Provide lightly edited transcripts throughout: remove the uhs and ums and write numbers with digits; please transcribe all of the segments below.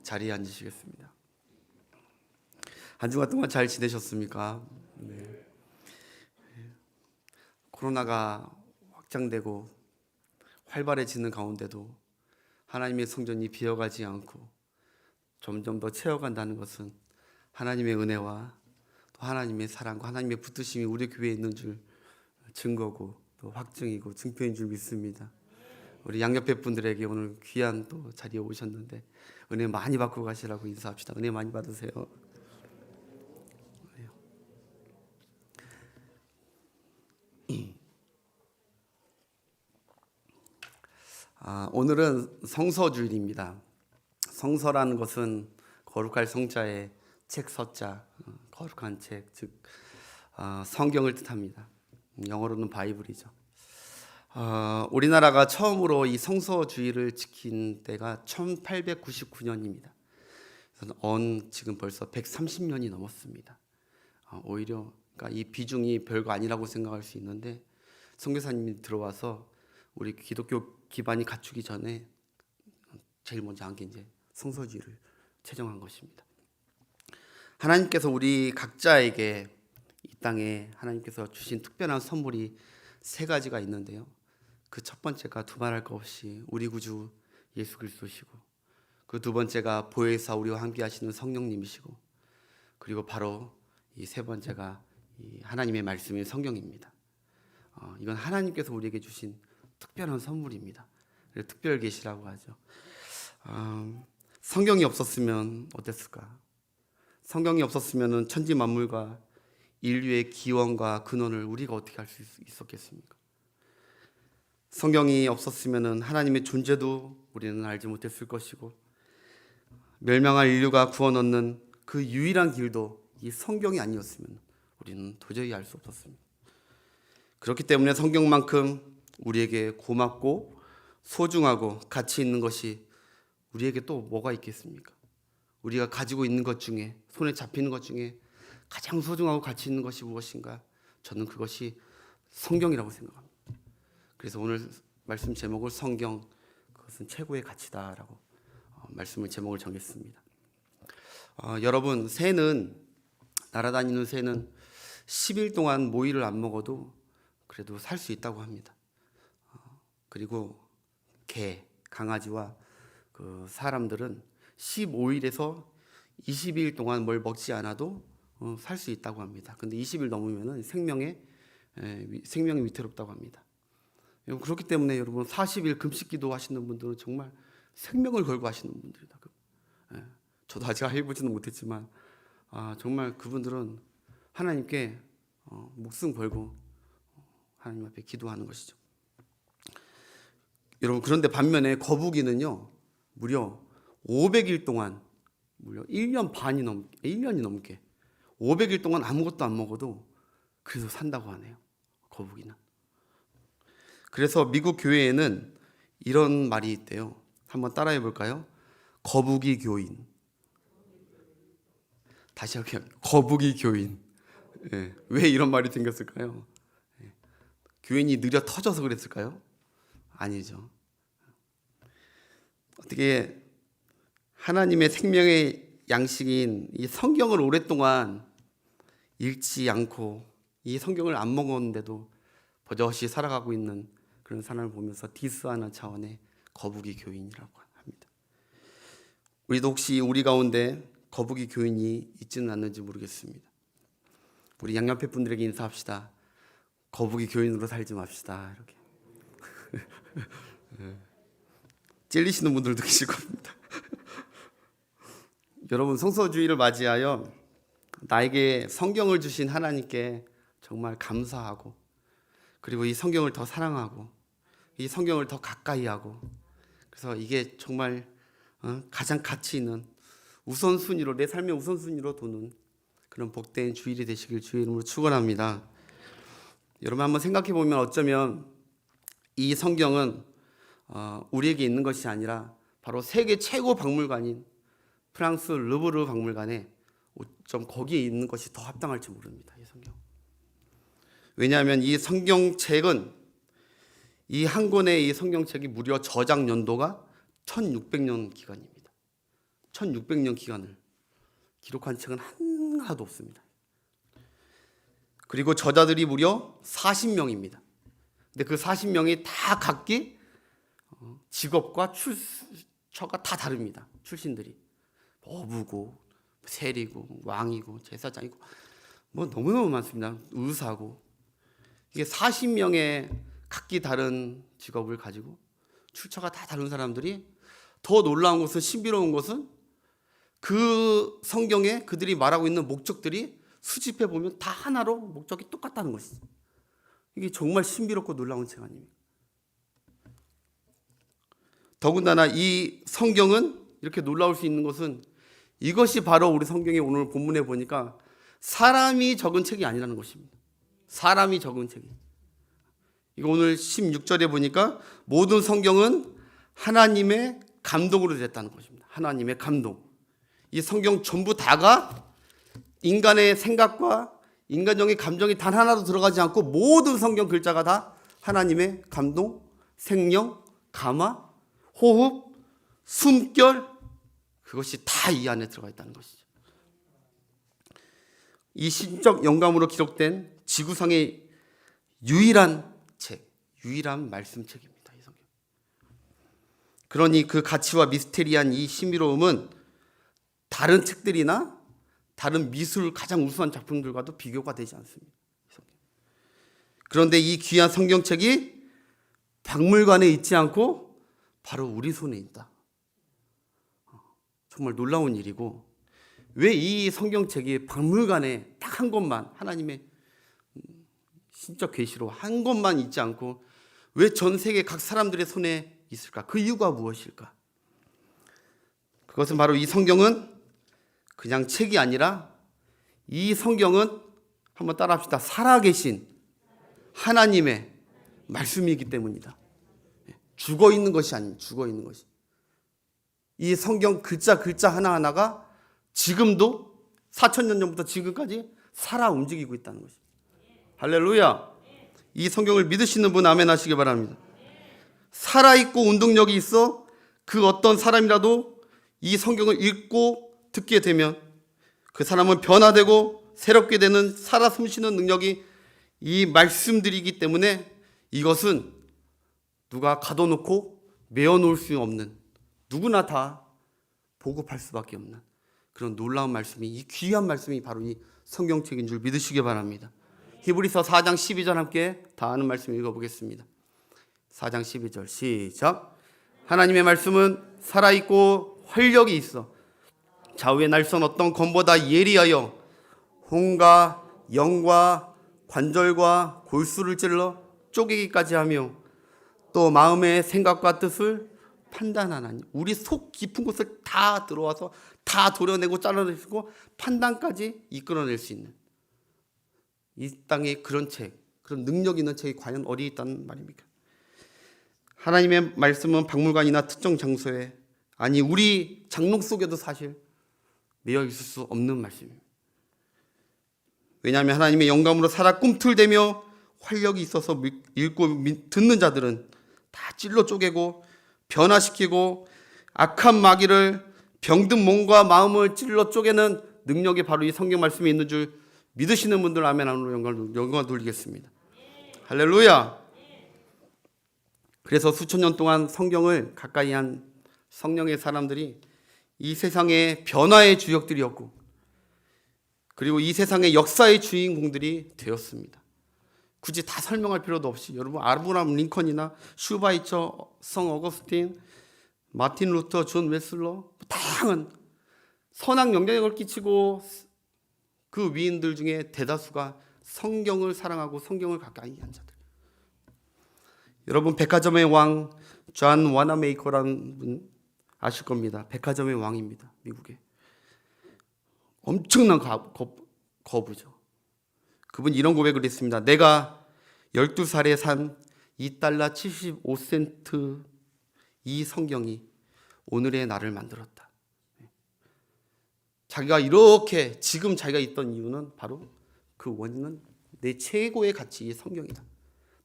자리에 앉으시겠습니다. 한 주간 동안 잘 지내셨습니까? 네. 코로나가 확장되고 활발해지는 가운데도 하나님의 성전이 비어가지 않고 점점 더 채워간다는 것은 하나님의 은혜와 또 하나님의 사랑과 하나님의 붙드심이 우리 교회에 있는 줄 증거고 또 확증이고 증표인 줄 믿습니다. 우리 양옆에 분들에게 오늘 귀한 또 자리에 오셨는데 은혜 많이 받고 가시라고 인사합시다. 은혜 많이 받으세요. 오늘은 성서주일입니다. 성서라는 것은 거룩할 성자의 책 서자, 거룩한 책, 즉 성경을 뜻합니다. 영어로는 바이블이죠. 우리나라가 처음으로 이 성서주의를 지킨 때가 1899년입니다. 지금 벌써 130년이 넘었습니다. 오히려 그러니까 이 비중이 별거 아니라고 생각할 수 있는데 선교사님이 들어와서 우리 기독교 기반이 갖추기 전에 제일 먼저 한 게 이제 성서주의를 제정한 것입니다. 하나님께서 우리 각자에게 이 땅에 하나님께서 주신 특별한 선물이 세 가지가 있는데요. 그 첫 번째가 두말할 것 없이 우리 구주 예수 그리스도시고, 그 두 번째가 보혜사 우리와 함께 하시는 성령님이시고, 그리고 바로 이 세 번째가 이 하나님의 말씀인 성경입니다. 이건 하나님께서 우리에게 주신 특별한 선물입니다. 특별 계시라고 하죠. 성경이 없었으면 어땠을까? 성경이 없었으면 천지 만물과 인류의 기원과 근원을 우리가 어떻게 알 수 있었겠습니까? 성경이 없었으면 하나님의 존재도 우리는 알지 못했을 것이고, 멸망할 인류가 구원 얻는 그 유일한 길도 이 성경이 아니었으면 우리는 도저히 알 수 없었습니다. 그렇기 때문에 성경만큼 우리에게 고맙고 소중하고 가치 있는 것이 우리에게 또 뭐가 있겠습니까? 우리가 가지고 있는 것 중에, 손에 잡히는 것 중에 가장 소중하고 가치 있는 것이 무엇인가? 저는 그것이 성경이라고 생각합니다. 그래서 오늘 말씀 제목을 성경, 그것은 최고의 가치다라고 말씀을 제목을 정했습니다. 여러분, 새는, 날아다니는 새는 10일 동안 모이를 안 먹어도 그래도 살 수 있다고 합니다. 그리고 개, 강아지와 그 사람들은 15일에서 20일 동안 뭘 먹지 않아도 살 수 있다고 합니다. 근데 20일 넘으면 생명이 위태롭다고 합니다. 그렇기 때문에 여러분 40일 금식기도 하시는 분들은 정말 생명을 걸고 하시는 분들이다. 저도 아직 해보지는 못했지만 정말 그분들은 하나님께 목숨 걸고 하나님 앞에 기도하는 것이죠. 여러분, 그런데 반면에 거북이는요 무려 500일 동안, 무려 1년이 넘게 500일 동안 아무것도 안 먹어도 그래서 산다고 하네요. 거북이는. 그래서 미국 교회에는 이런 말이 있대요. 한번 따라해 볼까요? 거북이 교인. 다시 할게요. 거북이 교인. 왜 이런 말이 생겼을까요? 교인이 느려 터져서 그랬을까요? 아니죠. 어떻게 하나님의 생명의 양식인 이 성경을 오랫동안 읽지 않고 이 성경을 안 먹었는데도 버젓이 살아가고 있는 그런 사람을 보면서 디스하는 차원의 거북이 교인이라고 합니다. 우리도 혹시 우리 가운데 거북이 교인이 있지는 않는지 모르겠습니다. 우리 양옆에 분들에게 인사합시다. 거북이 교인으로 살지 맙시다. 이렇게. 찔리시는 분들도 계실 겁니다. 여러분, 성서주의를 맞이하여 나에게 성경을 주신 하나님께 정말 감사하고, 그리고 이 성경을 더 사랑하고 이 성경을 더 가까이 하고, 그래서 이게 정말 가장 가치 있는 우선순위로, 내 삶의 우선순위로 두는 그런 복된 주일이 되시길 주의 이름으로 축원합니다. 여러분, 한번 생각해 보면 어쩌면 이 성경은 우리에게 있는 것이 아니라 바로 세계 최고 박물관인 프랑스 르브르 박물관에 좀 거기에 있는 것이 더 합당할지 모릅니다. 이 성경. 왜냐하면 이 성경책은, 이 한 권의 이 성경책이 무려 저작 연도가 1600년 기간입니다. 1600년 기간을 기록한 책은 하나도 없습니다. 그리고 저자들이 무려 40명입니다. 근데 그 40명이 다 각기 직업과 출처가 다 다릅니다. 출신들이 어부고 세리고 왕이고 제사장이고 뭐 너무너무 많습니다. 의사고. 이게 40명의 각기 다른 직업을 가지고 출처가 다 다른 사람들이, 더 놀라운 것은, 신비로운 것은 그 성경에 그들이 말하고 있는 목적들이 수집해 보면 다 하나로 목적이 똑같다는 것이죠. 이게 정말 신비롭고 놀라운 책 아닙니까? 더군다나 이 성경은 이렇게 놀라울 수 있는 것은, 이것이 바로 우리 성경의 오늘 본문에 보니까 사람이 적은 책이 아니라는 것입니다. 사람이 적은 책이. 이거 오늘 16절에 보니까 모든 성경은 하나님의 감동으로 됐다는 것입니다. 하나님의 감동. 이 성경 전부 다가 인간의 생각과 인간적인 감정이 단 하나도 들어가지 않고 모든 성경 글자가 다 하나님의 감동, 생명, 감화, 호흡, 숨결, 그것이 다 이 안에 들어가 있다는 것이죠. 이 신적 영감으로 기록된 지구상의 유일한 책, 유일한 말씀책입니다. 이 성경. 그러니 그 가치와 미스테리한 이 신비로움은 다른 책들이나 다른 미술 가장 우수한 작품들과도 비교가 되지 않습니다. 그런데 이 귀한 성경책이 박물관에 있지 않고 바로 우리 손에 있다. 정말 놀라운 일이고, 왜 이 성경책이 박물관에 딱 한 권만, 하나님의 신적 계시로 한 권만 있지 않고 왜 전 세계 각 사람들의 손에 있을까? 그 이유가 무엇일까? 그것은 바로 이 성경은 그냥 책이 아니라, 이 성경은 한번 따라합시다. 살아계신 하나님의 말씀이기 때문이다. 죽어 있는 것이 아닌, 죽어 있는 것이. 이 성경 글자 하나하나가 지금도 4000년 전부터 지금까지 살아 움직이고 있다는 것이. 할렐루야. 이 성경을 믿으시는 분 아멘 하시기 바랍니다. 살아있고 운동력이 있어 그 어떤 사람이라도 이 성경을 읽고 듣게 되면 그 사람은 변화되고 새롭게 되는 살아 숨쉬는 능력이 이 말씀들이기 때문에, 이것은 누가 가둬놓고 메어놓을 수 없는, 누구나 다 보급할 수밖에 없는 그런 놀라운 말씀이, 이 귀한 말씀이 바로 이 성경책인 줄 믿으시기 바랍니다. 히브리서 4장 12절 함께 다 아는 말씀 읽어보겠습니다. 4장 12절 시작. 하나님의 말씀은 살아있고 활력이 있어 좌우의 날선 어떤 검보다 예리하여 혼과 영과 관절과 골수를 찔러 쪼개기까지 하며 또 마음의 생각과 뜻을 판단하나니. 우리 속 깊은 곳을 다 들어와서 다 도려내고 잘라내고 판단까지 이끌어낼 수 있는 이 땅에 그런 책, 그런 능력 있는 책이 과연 어디 있다는 말입니까? 하나님의 말씀은 박물관이나 특정 장소에, 아니 우리 장롱 속에도 사실 매여 있을 수 없는 말씀입니다. 왜냐하면 하나님의 영감으로 살아 꿈틀대며 활력이 있어서 읽고 듣는 자들은 다 찔러 쪼개고 변화시키고 악한 마귀를, 병든 몸과 마음을 찔러 쪼개는 능력이 바로 이 성경 말씀에 있는 줄 믿으시는 분들 아멘 하는 영광을 돌리겠습니다. 할렐루야. 그래서 수천 년 동안 성경을 가까이 한 성령의 사람들이 이 세상의 변화의 주역들이었고, 그리고 이 세상의 역사의 주인공들이 되었습니다. 굳이 다 설명할 필요도 없이 여러분 아브라함 링컨이나 슈바이처, 성 어거스틴, 마틴 루터, 존 웨슬러, 다양한 선한 영향력을 끼치고 그 위인들 중에 대다수가 성경을 사랑하고 성경을 가까이 한 자들. 여러분 백화점의 왕 존 와나메이커라는 분 아실 겁니다. 백화점의 왕입니다. 미국에. 엄청난 거부죠. 그분 이런 고백을 했습니다. 내가 12살에 산 $2 75센트 이 성경이 오늘의 나를 만들었다. 자기가 이렇게 지금 자기가 있던 이유는 바로 그 원인은 내 최고의 가치 이 성경이다.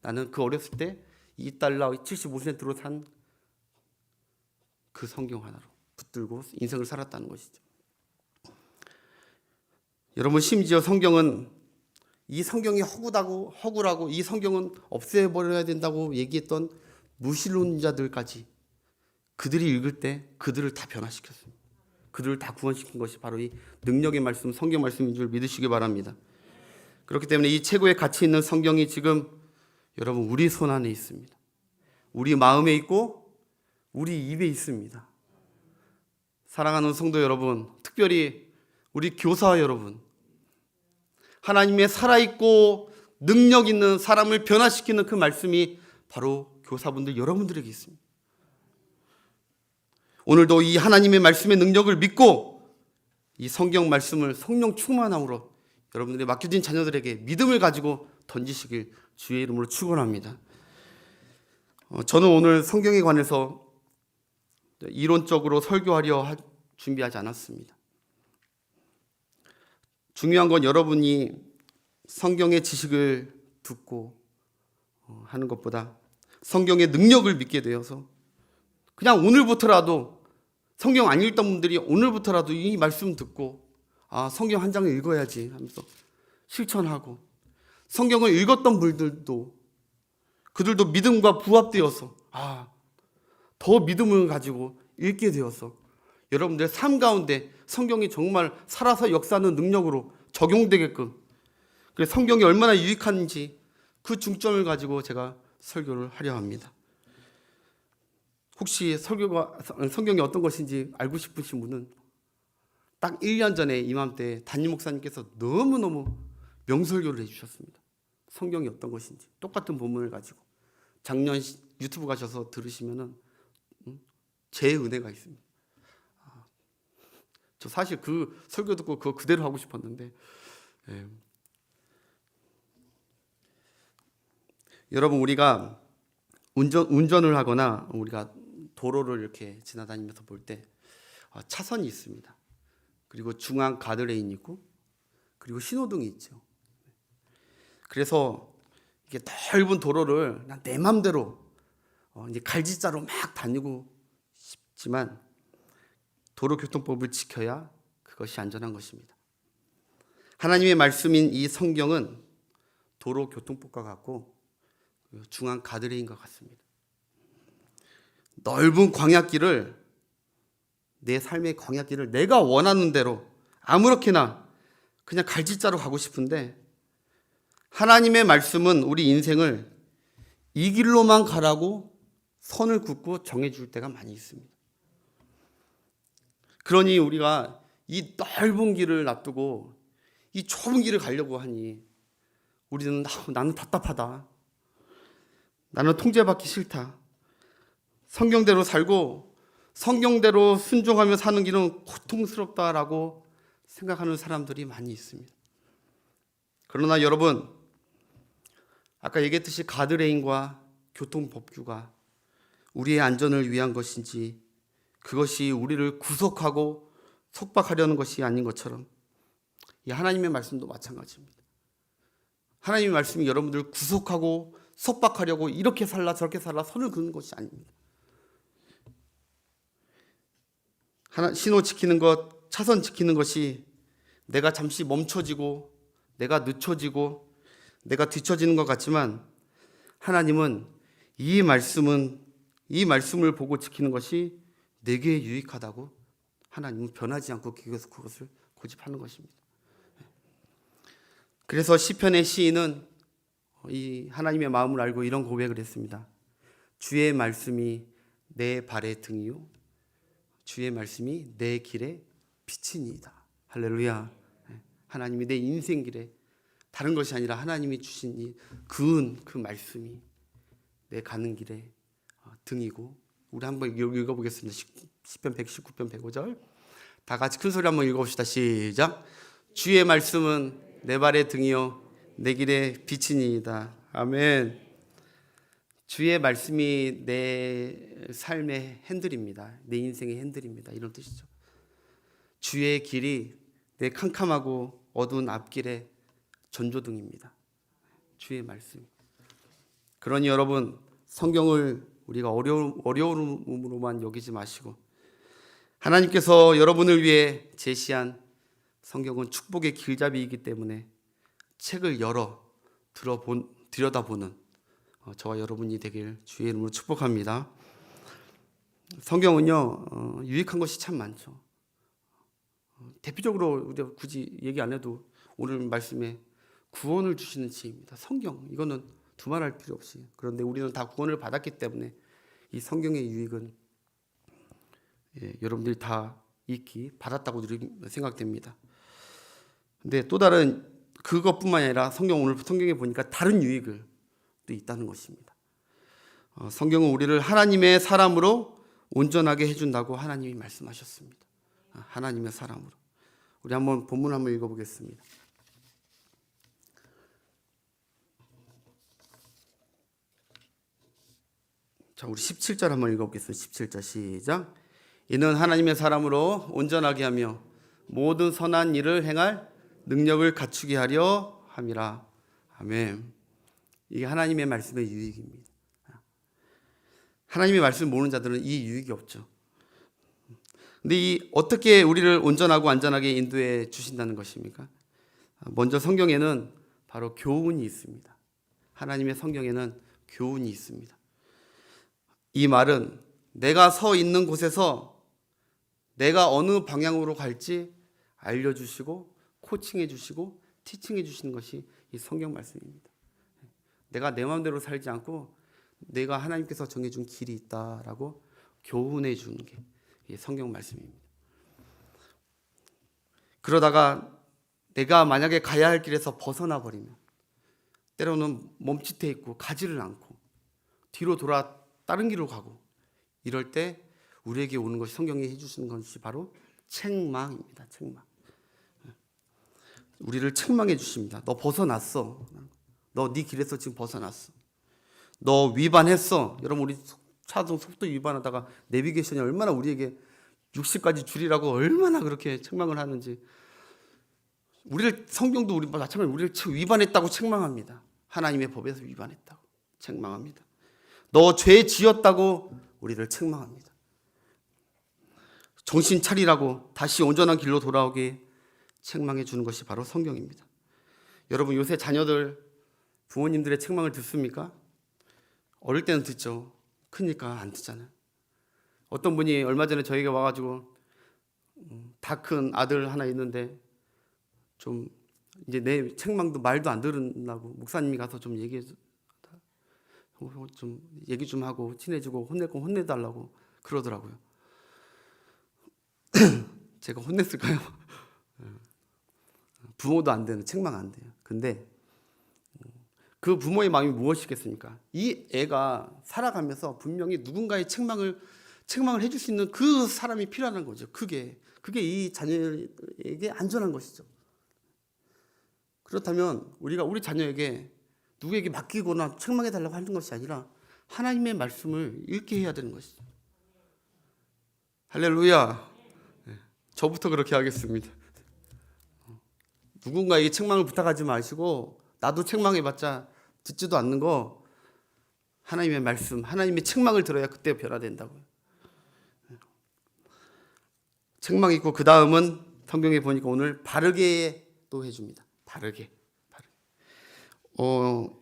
나는 그 어렸을 때 $2 75센트로 산 그 성경 하나로 붙들고 인생을 살았다는 것이죠. 여러분, 심지어 성경은 이 성경이 허구라고 이 성경은 없애버려야 된다고 얘기했던 무신론자들까지 그들이 읽을 때 그들을 다 변화시켰습니다. 그들을 다 구원시킨 것이 바로 이 능력의 말씀, 성경 말씀인 줄 믿으시기 바랍니다. 그렇기 때문에 이 최고의 가치 있는 성경이 지금 여러분 우리 손 안에 있습니다. 우리 마음에 있고 우리 입에 있습니다. 사랑하는 성도 여러분, 특별히 우리 교사 여러분, 하나님의 살아있고 능력 있는 사람을 변화시키는 그 말씀이 바로 교사분들 여러분들에게 있습니다. 오늘도 이 하나님의 말씀의 능력을 믿고 이 성경 말씀을 성령 충만함으로 여러분들이 맡겨진 자녀들에게 믿음을 가지고 던지시길 주의 이름으로 축원합니다. 저는 오늘 성경에 관해서 이론적으로 설교하려 준비하지 않았습니다. 중요한 건 여러분이 성경의 지식을 듣고 하는 것보다 성경의 능력을 믿게 되어서 그냥 오늘부터라도 성경 안 읽던 분들이 오늘부터라도 이 말씀 듣고 성경 한 장을 읽어야지 하면서 실천하고, 성경을 읽었던 분들도 그들도 믿음과 부합되어서 더 믿음을 가지고 읽게 되어서 여러분들의 삶 가운데 성경이 정말 살아서 역사하는 능력으로 적용되게끔, 그래서 성경이 얼마나 유익한지 그 중점을 가지고 제가 설교를 하려 합니다. 혹시 성경이 어떤 것인지 알고 싶으신 분은 딱 1년 전에 이맘때 담임 목사님께서 너무너무 명설교를 해주셨습니다. 성경이 어떤 것인지 똑같은 본문을 가지고 작년 유튜브 가셔서 들으시면은 제 은혜가 있습니다. 저 사실 그 설교 듣고 그거 그대로 하고 싶었는데, 여러분, 우리가 운전을 하거나 우리가 도로를 이렇게 지나다니면서 볼 때 차선이 있습니다. 그리고 중앙 가드레인이 있고 그리고 신호등이 있죠. 그래서 이게 넓은 도로를 내 맘대로 이제 갈지자로 막 다니고 싶지만 도로교통법을 지켜야 그것이 안전한 것입니다. 하나님의 말씀인 이 성경은 도로교통법과 같고 중앙 가드레인과 같습니다. 넓은 광야길을, 내 삶의 광야길을 내가 원하는 대로 아무렇게나 그냥 갈지자로 가고 싶은데, 하나님의 말씀은 우리 인생을 이 길로만 가라고 선을 긋고 정해줄 때가 많이 있습니다. 그러니 우리가 이 넓은 길을 놔두고 이 좁은 길을 가려고 하니 우리는 나는 답답하다, 나는 통제받기 싫다, 성경대로 살고 성경대로 순종하며 사는 길은 고통스럽다라고 생각하는 사람들이 많이 있습니다. 그러나 여러분, 아까 얘기했듯이 가드레인과 교통법규가 우리의 안전을 위한 것인지 그것이 우리를 구속하고 속박하려는 것이 아닌 것처럼 이 하나님의 말씀도 마찬가지입니다. 하나님의 말씀이 여러분들을 구속하고 속박하려고 이렇게 살라 저렇게 살라 선을 그는 것이 아닙니다. 신호 지키는 것, 차선 지키는 것이 내가 잠시 멈춰지고 내가 늦춰지고 내가 뒤처지는 것 같지만, 하나님은 이 말씀을 보고 지키는 것이 내게 유익하다고 하나님은 변하지 않고 계속 그것을 고집하는 것입니다. 그래서 시편의 시인은 이 하나님의 마음을 알고 이런 고백을 했습니다. 주의 말씀이 내 발의 등이요 주의 말씀이 내 길의 빛이니이다. 할렐루야. 하나님이 내 인생 길에, 다른 것이 아니라 하나님이 주신 이 그 말씀이 내 가는 길에 등이고, 우리 한번 읽어보겠습니다. 시편 119편 105절 다 같이 큰 소리 한번 읽어봅시다. 시작. 주의 말씀은 내 발의 등이요 내 길의 빛이니이다. 아멘. 주의 말씀이 내 삶의 핸들입니다. 내 인생의 핸들입니다. 이런 뜻이죠. 주의 길이 내 캄캄하고 어두운 앞길의 전조등입니다. 주의 말씀. 그러니 여러분, 성경을 우리가 어려움으로만 여기지 마시고 하나님께서 여러분을 위해 제시한 성경은 축복의 길잡이이기 때문에 책을 열어 들여다보는 저와 여러분이 되길 주의 이름으로 축복합니다. 성경은요 유익한 것이 참 많죠. 대표적으로 우리가 굳이 얘기 안 해도 오늘 말씀에 구원을 주시는 지혜입니다. 성경 이거는 두말할 필요 없이, 그런데 우리는 다 구원을 받았기 때문에 이 성경의 유익은 여러분들이 다 익히 받았다고 생각됩니다. 근데 또 다른 그것뿐만 아니라 오늘 성경에 보니까 다른 유익을 또 있다는 것입니다. 성경은 우리를 하나님의 사람으로 온전하게 해준다고 하나님이 말씀하셨습니다. 하나님의 사람으로. 우리 한번 본문 한번 읽어보겠습니다. 자, 우리 17절 한번 읽어보겠습니다. 17절 시작. 이는 하나님의 사람으로 온전하게 하며 모든 선한 일을 행할 능력을 갖추게 하려 함이라. 아멘. 이게 하나님의 말씀의 유익입니다. 하나님의 말씀을 모르는 자들은 이 유익이 없죠. 근데 어떻게 우리를 온전하고 안전하게 인도해 주신다는 것입니까? 먼저 성경에는 바로 교훈이 있습니다. 하나님의 성경에는 교훈이 있습니다. 이 말은 내가 서 있는 곳에서 내가 어느 방향으로 갈지 알려주시고 코칭해 주시고 티칭해 주시는 것이 이 성경 말씀입니다. 내가 내 마음대로 살지 않고 내가 하나님께서 정해준 길이 있다라고 교훈해 주는 게 이 성경 말씀입니다. 그러다가 내가 만약에 가야 할 길에서 벗어나 버리면 때로는 멈칫해 있고 가지를 않고 뒤로 돌아 다른 길로 가고 이럴 때 우리에게 오는 것이 성경이 해주시는 것이 바로 책망입니다. 책망. 우리를 책망해 주십니다. 너 벗어났어. 너 네 길에서 지금 벗어났어. 너 위반했어. 여러분 우리 차도 속도 위반하다가 내비게이션이 얼마나 우리에게 60까지 줄이라고 얼마나 그렇게 책망을 하는지. 우리를 성경도 우리 마찬가지로 우리를 위반했다고 책망합니다. 하나님의 법에서 위반했다고 책망합니다. 너 죄 지었다고 우리를 책망합니다. 정신 차리라고 다시 온전한 길로 돌아오게 책망해 주는 것이 바로 성경입니다. 여러분 요새 자녀들 부모님들의 책망을 듣습니까? 어릴 때는 듣죠. 크니까 안 듣잖아요. 어떤 분이 얼마 전에 저에게 와가지고 다 큰 아들 하나 있는데 좀 이제 내 책망도 말도 안 들은다고 목사님이 가서 좀 얘기 좀 하고 친해지고 혼낼 거 혼내달라고 그러더라고요. 제가 혼냈을까요? 부모도 안 되는 책망 안 돼요. 근데 그 부모의 마음이 무엇이겠습니까? 이 애가 살아가면서 분명히 누군가의 책망을 해줄 수 있는 그 사람이 필요한 거죠. 그게 이 자녀에게 안전한 것이죠. 그렇다면 우리가 우리 자녀에게 누구에게 맡기거나 책망해 달라고 하는 것이 아니라 하나님의 말씀을 읽게 해야 되는 것이죠. 할렐루야. 저부터 그렇게 하겠습니다. 누군가에게 책망을 부탁하지 마시고 나도 책망해봤자 듣지도 않는 거 하나님의 말씀, 하나님의 책망을 들어야 그때 변화된다고요. 책망이 있고 그 다음은 성경에 보니까 오늘 바르게 또 해줍니다. 바르게.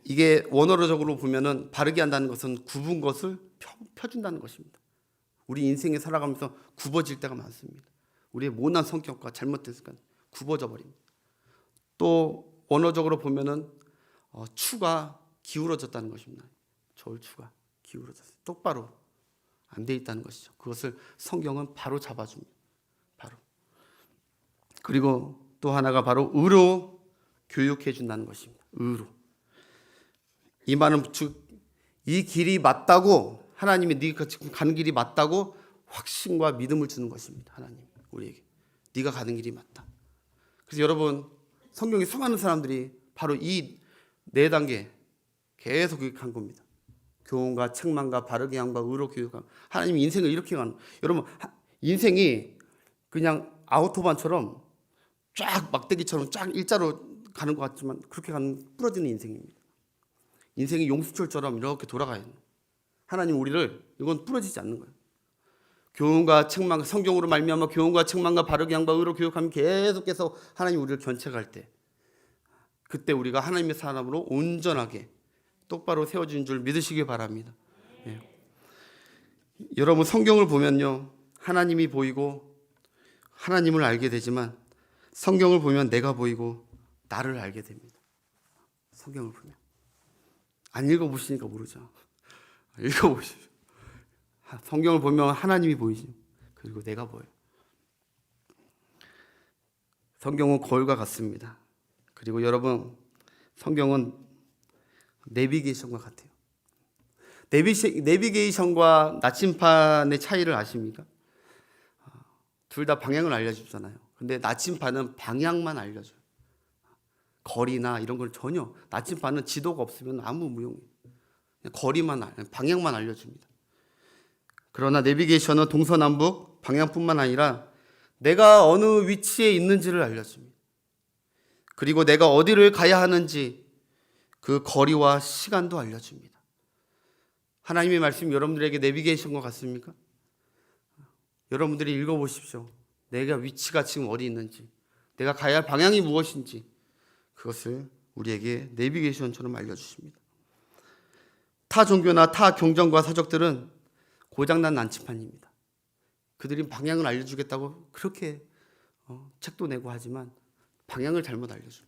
이게 원어로적으로 보면은 바르게 한다는 것은 굽은 것을 펴준다는 것입니다. 우리 인생에 살아가면서 굽어질 때가 많습니다. 우리의 모난 성격과 잘못된 습관 굽어져 버립니다. 또 원어적으로 보면은 추가 기울어졌다는 것입니다. 저울추가 기울어졌어요. 똑바로 안 돼 있다는 것이죠. 그것을 성경은 바로 잡아줍니다. 바로. 그리고 또 하나가 바로 의로 교육해 준다는 것입니다. 의로. 이 말은 이 길이 맞다고 하나님이 네가 지금 가는 길이 맞다고 확신과 믿음을 주는 것입니다. 하나님 우리에게 네가 가는 길이 맞다. 그래서 여러분 성경에 수많은 사람들이 바로 이 네 단계 계속 간 겁니다. 교훈과 책망과 바르게 함과 의로 교육함. 하나님이 인생을 이렇게 가는. 여러분 인생이 그냥 아우토반처럼 쫙 막대기처럼 쫙 일자로 가는 것 같지만 그렇게 가는 부러지는 인생입니다. 인생이 용수철처럼 이렇게 돌아가야 해요. 하나님 우리를 이건 부러지지 않는 거예요. 교훈과 책망, 성경으로 말미암아 교훈과 책망과 바르게 양과 의로 교육하면 계속해서 하나님 우리를 견책할 때, 그때 우리가 하나님의 사람으로 온전하게 똑바로 세워진 줄 믿으시기 바랍니다. 예. 여러분, 성경을 보면요, 하나님이 보이고 하나님을 알게 되지만 성경을 보면 내가 보이고 나를 알게 됩니다. 성경을 보면. 안 읽어보시니까 모르죠. 읽어보시죠. 성경을 보면 하나님이 보이지, 그리고 내가 보여요. 성경은 거울과 같습니다. 그리고 여러분, 성경은 내비게이션과 같아요. 내비게이션과 나침판의 차이를 아십니까? 둘 다 방향을 알려주잖아요. 근데 나침판은 방향만 알려줘요. 거리나 이런 걸 전혀, 나침판은 지도가 없으면 아무 무용이에요. 거리만, 방향만 알려줍니다. 그러나 내비게이션은 동서남북 방향뿐만 아니라 내가 어느 위치에 있는지를 알려줍니다. 그리고 내가 어디를 가야 하는지 그 거리와 시간도 알려줍니다. 하나님의 말씀 여러분들에게 내비게이션과 같습니까? 여러분들이 읽어보십시오. 내가 위치가 지금 어디 있는지, 내가 가야 할 방향이 무엇인지, 그것을 우리에게 내비게이션처럼 알려주십니다. 타 종교나 타 경전과 서적들은 고장난 난치판입니다. 그들이 방향을 알려주겠다고 그렇게 책도 내고 하지만 방향을 잘못 알려줘요.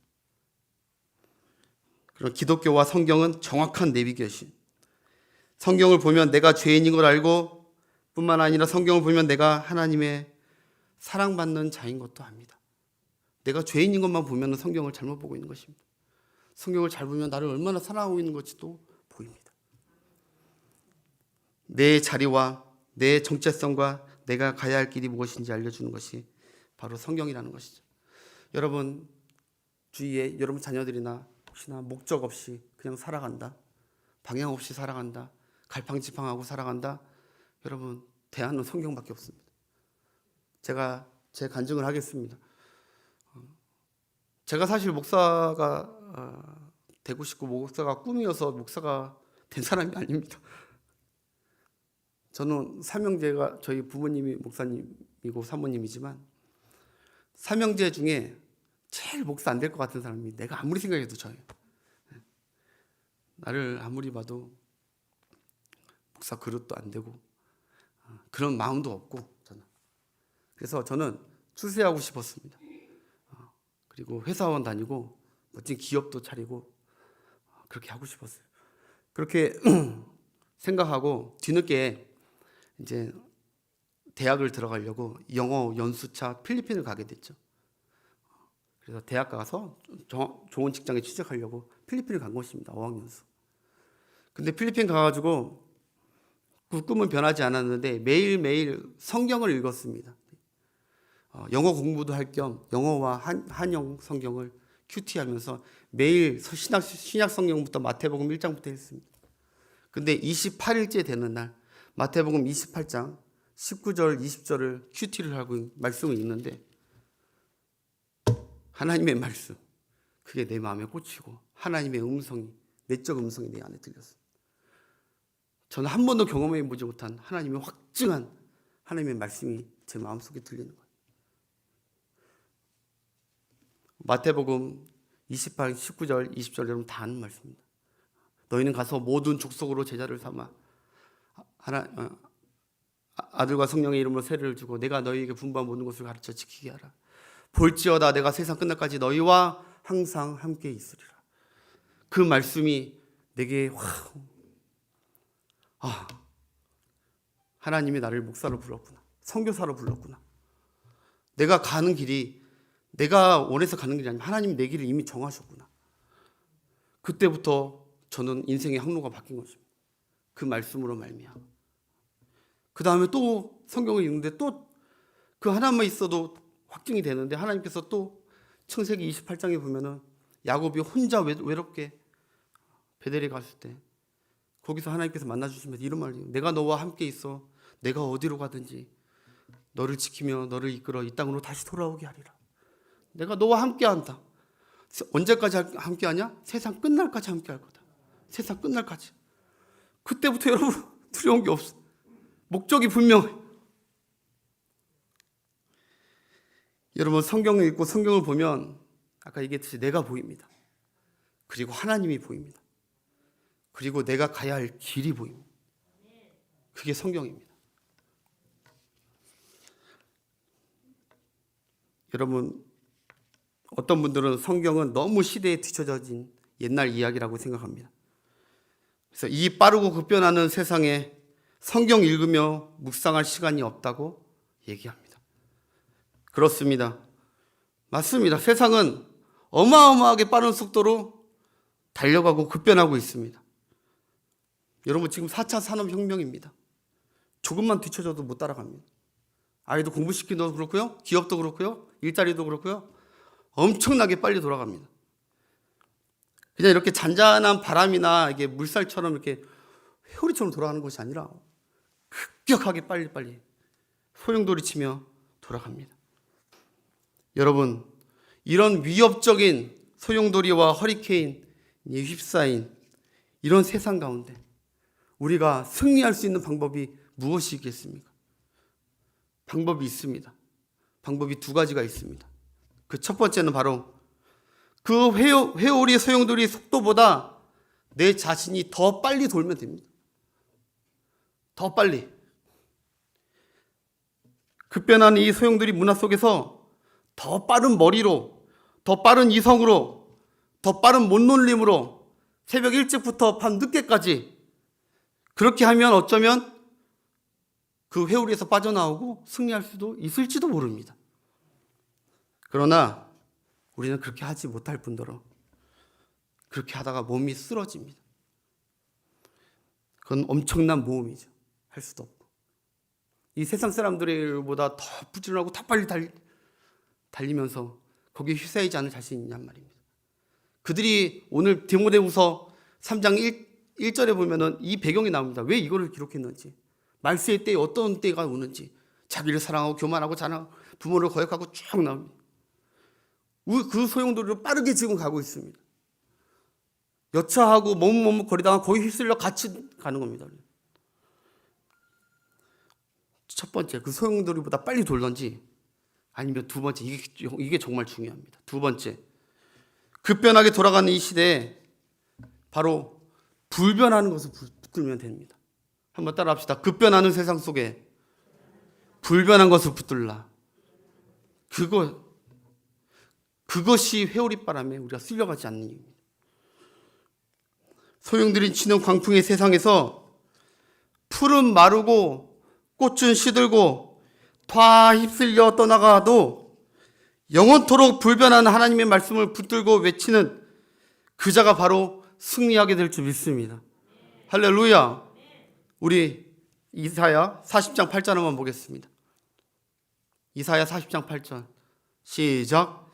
그런 기독교와 성경은 정확한 내비게이션. 성경을 보면 내가 죄인인 걸 알고 뿐만 아니라 성경을 보면 내가 하나님의 사랑받는 자인 것도 압니다. 내가 죄인인 것만 보면 성경을 잘못 보고 있는 것입니다. 성경을 잘 보면 나를 얼마나 사랑하고 있는 것지도 보입니다. 내 자리와 내 정체성과 내가 가야 할 길이 무엇인지 알려주는 것이 바로 성경이라는 것이죠. 여러분 주위에 여러분 자녀들이나 혹시나 목적 없이 그냥 살아간다, 방향 없이 살아간다, 갈팡지팡하고 살아간다, 여러분 대안은 성경밖에 없습니다. 제가 제 간증을 하겠습니다. 제가 사실 목사가 되고 싶고 목사가 꿈이어서 목사가 된 사람이 아닙니다. 저는 삼형제가 저희 부모님이 목사님이고 사모님이지만 삼형제 중에 제일 목사 안 될 것 같은 사람이 내가 아무리 생각해도 저예요. 나를 아무리 봐도 목사 그릇도 안 되고 그런 마음도 없고 저는. 그래서 저는 출세하고 싶었습니다. 그리고 회사원 다니고 멋진 기업도 차리고 그렇게 하고 싶었어요. 그렇게 생각하고 뒤늦게 이제 대학을 들어가려고 영어 연수차 필리핀을 가게 됐죠. 그래서 대학 가서 좋은 직장에 취직하려고 필리핀을 간 것입니다. 어학연수. 근데 필리핀 가가지고 그 꿈은 변하지 않았는데 매일매일 성경을 읽었습니다. 영어 공부도 할 겸 영어와 한영 성경을 큐티하면서 매일 신약 성경부터 마태복음 1장부터 했습니다. 근데 28일째 되는 날 마태복음 28장 19절 20절을 큐티를 하고 말씀을 읽는데 하나님의 말씀, 그게 내 마음에 꽂히고 하나님의 음성이, 내적 음성이 내 안에 들렸어요. 저는 한 번도 경험해 보지 못한 하나님의 확증한 하나님의 말씀이 제 마음속에 들리는 거예요. 마태복음 28, 19절, 20절 여러분 다 아는 말씀입니다. 너희는 가서 모든 족속으로 제자를 삼아 아들과 성령의 이름으로 세례를 주고 내가 너희에게 분부한 모든 것을 가르쳐 지키게 하라. 볼지어다 내가 세상 끝날까지 너희와 항상 함께 있으리라. 그 말씀이 내게 하나님이 나를 목사로 불렀구나, 선교사로 불렀구나. 내가 가는 길이 내가 원해서 가는 길이 아니라 하나님이 내 길을 이미 정하셨구나. 그때부터 저는 인생의 항로가 바뀐 것입니다. 그 말씀으로 말미암아. 그 다음에 또 성경을 읽는데 또 그 하나만 있어도 확증이 되는데 하나님께서 또 창세기 28장에 보면은 야곱이 혼자 외롭게 베델에 갔을 때 거기서 하나님께서 만나주시면서 이런 말이에요. 내가 너와 함께 있어. 내가 어디로 가든지 너를 지키며 너를 이끌어 이 땅으로 다시 돌아오게 하리라. 내가 너와 함께 한다. 언제까지 함께 하냐? 세상 끝날까지 함께 할 거다. 세상 끝날까지. 그때부터 여러분 두려운 게 없어. 목적이 분명해. 여러분, 성경을 읽고 성경을 보면 아까 얘기했듯이 내가 보입니다. 그리고 하나님이 보입니다. 그리고 내가 가야 할 길이 보입니다. 그게 성경입니다. 여러분, 어떤 분들은 성경은 너무 시대에 뒤처져진 옛날 이야기라고 생각합니다. 그래서 이 빠르고 급변하는 세상에 성경 읽으며 묵상할 시간이 없다고 얘기합니다. 그렇습니다. 맞습니다. 세상은 어마어마하게 빠른 속도로 달려가고 급변하고 있습니다. 여러분, 지금 4차 산업혁명입니다. 조금만 뒤쳐져도 못 따라갑니다. 아이도 공부시키는 것도 그렇고요, 기업도 그렇고요, 일자리도 그렇고요, 엄청나게 빨리 돌아갑니다. 그냥 이렇게 잔잔한 바람이나 이게 물살처럼 이렇게 회오리처럼 돌아가는 것이 아니라 급격하게 빨리빨리 소용돌이치며 돌아갑니다. 여러분, 이런 위협적인 소용돌이와 허리케인에 휩싸인 이런 세상 가운데 우리가 승리할 수 있는 방법이 무엇이 있겠습니까? 방법이 있습니다. 방법이 두 가지가 있습니다. 그 첫 번째는 바로 그 회오리 소용돌이 속도보다 내 자신이 더 빨리 돌면 됩니다. 더 빨리. 급변하는 이 소용돌이 문화 속에서 더 빠른 머리로, 더 빠른 이성으로, 더 빠른 못놀림으로 새벽 일찍부터 밤 늦게까지 그렇게 하면 어쩌면 그 회오리에서 빠져나오고 승리할 수도 있을지도 모릅니다. 그러나 우리는 그렇게 하지 못할 뿐더러 그렇게 하다가 몸이 쓰러집니다. 그건 엄청난 모험이죠. 할 수도 없고. 이 세상 사람들보다 더 부지런하고 더 빨리 달리면서 거기에 휩싸이지 않을 자신이 있냔 말입니다. 그들이 오늘 디모데후서 3장 1절에 보면은 이 배경이 나옵니다. 왜 이거를 기록했는지, 말세의 때에 어떤 때가 오는지, 자기를 사랑하고 교만하고 자랑하고 부모를 거역하고 쭉 나옵니다. 그 소용돌이로 빠르게 지금 가고 있습니다. 여차하고 머뭇머뭇거리다가 거기 휩쓸려 같이 가는 겁니다. 첫 번째, 그 소용돌이보다 빨리 돌던지, 아니면 두 번째, 이게 정말 중요합니다. 두 번째, 급변하게 돌아가는 이 시대에 바로 불변하는 것을 붙들면 됩니다. 한번 따라 합시다. 급변하는 세상 속에 불변한 것을 붙들라. 그것이 회오리바람에 우리가 쓸려가지 않는 이유입니다. 소용돌이 치는 광풍의 세상에서 풀은 마르고 꽃은 시들고 다 휩쓸려 떠나가도 영원토록 불변하는 하나님의 말씀을 붙들고 외치는 그 자가 바로 승리하게 될 줄 믿습니다. 할렐루야. 우리 이사야 40장 8절 한번 보겠습니다. 이사야 40장 8절 시작.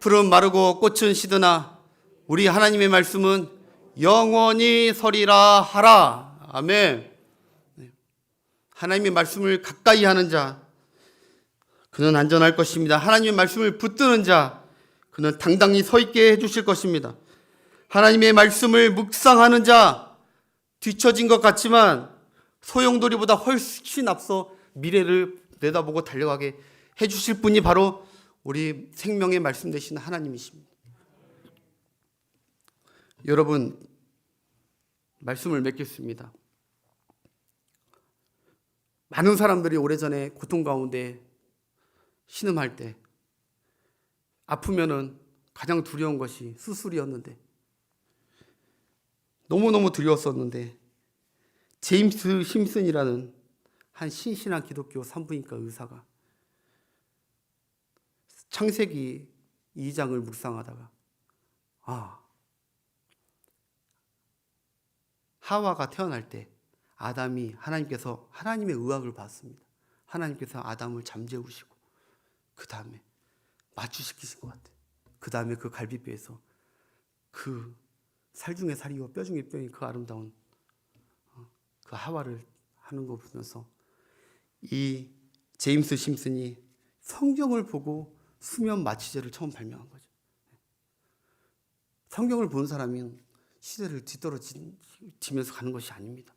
풀은 마르고 꽃은 시드나 우리 하나님의 말씀은 영원히 서리라 하라. 아멘. 하나님의 말씀을 가까이 하는 자, 그는 안전할 것입니다. 하나님의 말씀을 붙드는 자, 그는 당당히 서 있게 해주실 것입니다. 하나님의 말씀을 묵상하는 자, 뒤처진 것 같지만 소용돌이보다 훨씬 앞서 미래를 내다보고 달려가게 해주실 분이 바로 우리 생명의 말씀 되신 하나님이십니다. 여러분, 말씀을 맺겠습니다. 많은 사람들이 오래전에 고통 가운데 신음할 때 아프면은 가장 두려운 것이 수술이었는데, 너무너무 두려웠었는데, 제임스 심슨이라는 한 신실한 기독교 산부인과 의사가 창세기 2장을 묵상하다가 하와가 태어날 때 아담이 하나님의 의학을 받습니다. 하나님께서 아담을 잠재우시고 그 다음에 마취시키신 것 같아요. 그 다음에 그 갈비뼈에서 그 살 중에 살이요 뼈 중에 뼈인 그 아름다운 그 하와를 하는 거 보면서 이 제임스 심슨이 성경을 보고 수면 마취제를 처음 발명한 거죠. 성경을 본 사람은 시대를 뒤떨어지면서 가는 것이 아닙니다.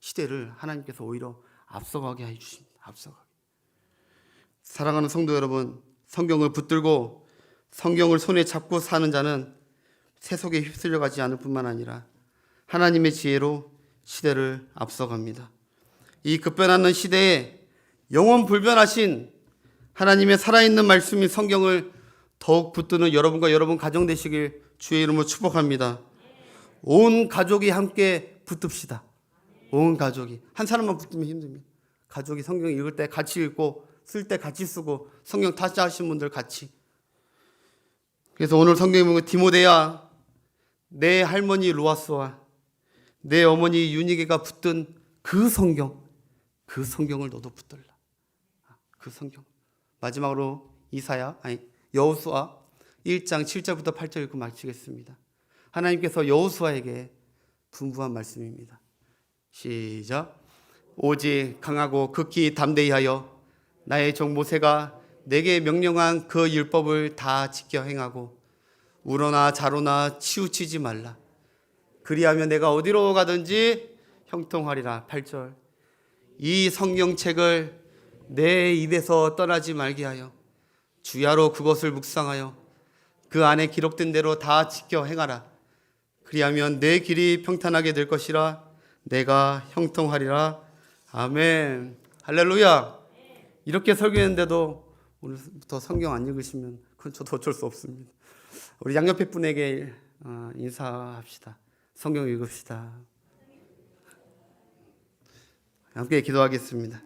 시대를 하나님께서 오히려 앞서가게 해주십니다. 앞서가게. 사랑하는 성도 여러분, 성경을 붙들고 성경을 손에 잡고 사는 자는 세속에 휩쓸려가지 않을 뿐만 아니라 하나님의 지혜로 시대를 앞서갑니다. 이 급변하는 시대에 영원 불변하신 하나님의 살아있는 말씀인 성경을 더욱 붙드는 여러분과 여러분 가정 되시길 주의 이름으로 축복합니다. 온 가족이 함께 붙듭시다. 온 가족이. 한 사람만 붙들면 힘듭니다. 가족이 성경 읽을 때 같이 읽고 쓸 때 같이 쓰고 성경 타자하신 분들 같이. 그래서 오늘 성경에 보면 디모데야, 내 할머니 로아스와 내 어머니 유니게가 붙든 그 성경을 너도 붙들라. 그 성경. 마지막으로 여호수아 1장 7절부터 8절 읽고 마치겠습니다. 하나님께서 여호수아에게 분부한 말씀입니다. 시작. 오직 강하고 극히 담대히 하여 나의 종 모세가 내게 명령한 그 율법을 다 지켜 행하고 우러나 좌로나 치우치지 말라. 그리하면 내가 어디로 가든지 형통하리라. 8절. 이 성경책을 내 입에서 떠나지 말게 하여 주야로 그것을 묵상하여 그 안에 기록된 대로 다 지켜 행하라. 그리하면 내 길이 평탄하게 될 것이라. 내가 형통하리라. 아멘. 할렐루야. 이렇게 설교했는데도 오늘부터 성경 안 읽으시면 그건 저도 어쩔 수 없습니다. 우리 양옆에 분에게 인사합시다. 성경 읽읍시다. 함께 기도하겠습니다.